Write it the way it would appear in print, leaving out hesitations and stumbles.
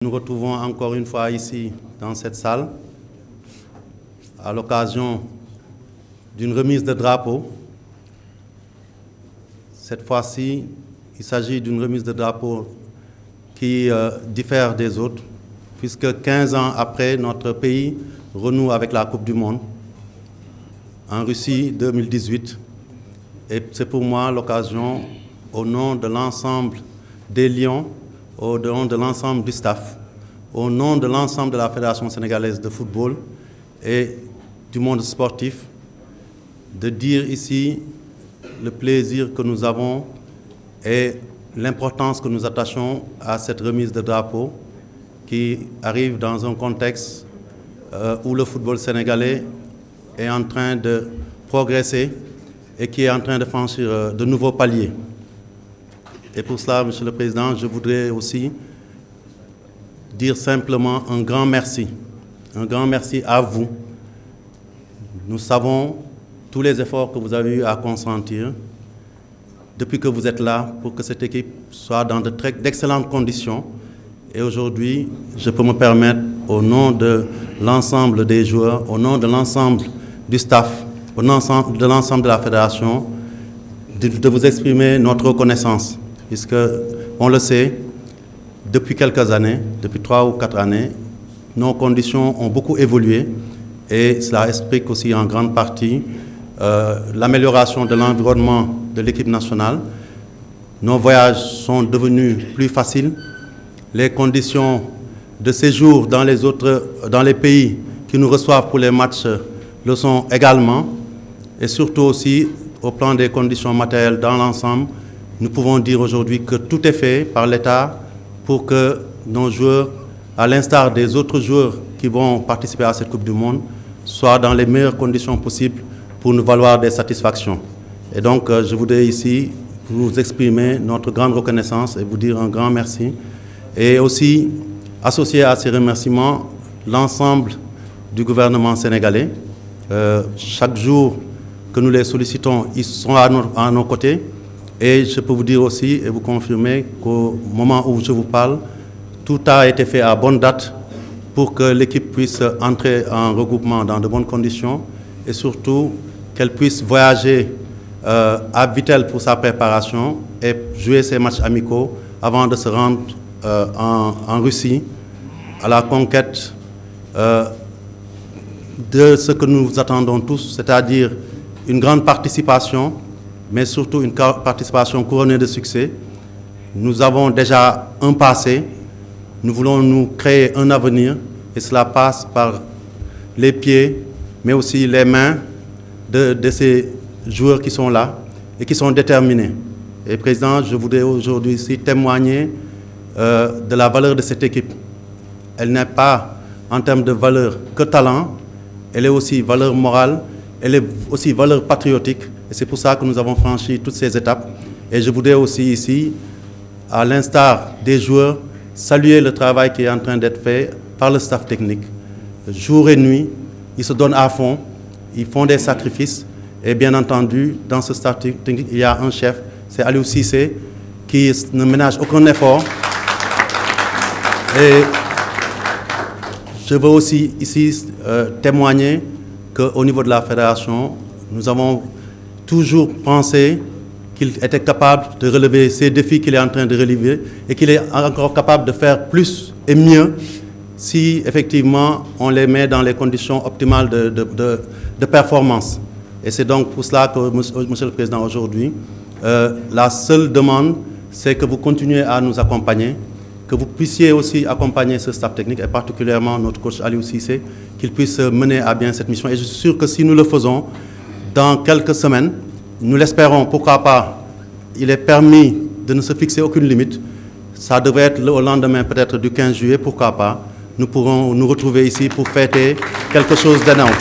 Nous nous retrouvons encore une fois ici, dans cette salle, à l'occasion d'une remise de drapeau. Cette fois-ci, il s'agit d'une remise de drapeau qui diffère des autres, puisque 15 ans après, notre pays renoue avec la Coupe du Monde, en Russie 2018. Et c'est pour moi l'occasion, au nom de l'ensemble des Lions, au nom de l'ensemble du staff, au nom de l'ensemble de la Fédération sénégalaise de football et du monde sportif, de dire ici le plaisir que nous avons et l'importance que nous attachons à cette remise de drapeau qui arrive dans un contexte où le football sénégalais est en train de progresser et qui est en train de franchir de nouveaux paliers. Et pour cela, Monsieur le Président, je voudrais aussi dire simplement un grand merci à vous. Nous savons tous les efforts que vous avez eu à consentir depuis que vous êtes là pour que cette équipe soit dans d'excellentes conditions. Et aujourd'hui, je peux me permettre, au nom de l'ensemble des joueurs, au nom de l'ensemble du staff, au nom de l'ensemble de la fédération, de vous exprimer notre reconnaissance. Puisque, on le sait, depuis quelques années, depuis 3 ou 4 années, nos conditions ont beaucoup évolué et cela explique aussi en grande partie l'amélioration de l'environnement de l'équipe nationale. Nos voyages sont devenus plus faciles. Les conditions de séjour dans les pays qui nous reçoivent pour les matchs le sont également. Et surtout aussi, au plan des conditions matérielles dans l'ensemble, nous pouvons dire aujourd'hui que tout est fait par l'État pour que nos joueurs, à l'instar des autres joueurs qui vont participer à cette Coupe du Monde, soient dans les meilleures conditions possibles pour nous valoir des satisfactions. Et donc, je voudrais ici vous exprimer notre grande reconnaissance et vous dire un grand merci. Et aussi, associer à ces remerciements l'ensemble du gouvernement sénégalais. Chaque jour que nous les sollicitons, ils sont à nos côtés. Et je peux vous dire aussi et vous confirmer qu'au moment où je vous parle, tout a été fait à bonne date pour que l'équipe puisse entrer en regroupement dans de bonnes conditions et surtout qu'elle puisse voyager à Vittel pour sa préparation et jouer ses matchs amicaux avant de se rendre en Russie à la conquête de ce que nous attendons tous, c'est-à-dire une grande participation, mais surtout une participation couronnée de succès. Nous avons déjà un passé, nous voulons nous créer un avenir et cela passe par les pieds, mais aussi les mains de ces joueurs qui sont là et qui sont déterminés. Et Président, je voudrais aujourd'hui ici témoigner de la valeur de cette équipe. Elle n'est pas en termes de valeur que talent, elle est aussi valeur morale, elle est aussi valeur patriotique. Et c'est pour ça que nous avons franchi toutes ces étapes. Et je voudrais aussi ici, à l'instar des joueurs, saluer le travail qui est en train d'être fait par le staff technique. Jour et nuit, ils se donnent à fond, ils font des sacrifices. Et bien entendu, dans ce staff technique, il y a un chef, c'est Aliou Cissé, qui ne ménage aucun effort. Et je veux aussi ici témoigner qu'au niveau de la fédération, nous avons toujours pensé qu'il était capable de relever ces défis qu'il est en train de relever et qu'il est encore capable de faire plus et mieux si effectivement on les met dans les conditions optimales de performance. Et c'est donc pour cela que, Monsieur le Président, aujourd'hui, la seule demande, c'est que vous continuez à nous accompagner, que vous puissiez aussi accompagner ce staff technique et particulièrement notre coach Aliou Cissé, qu'il puisse mener à bien cette mission. Et je suis sûr que si nous le faisons, dans quelques semaines, nous l'espérons, pourquoi pas, il est permis de ne se fixer aucune limite. Ça devrait être au lendemain peut-être du 15 juillet, pourquoi pas. Nous pourrons nous retrouver ici pour fêter quelque chose d'énorme.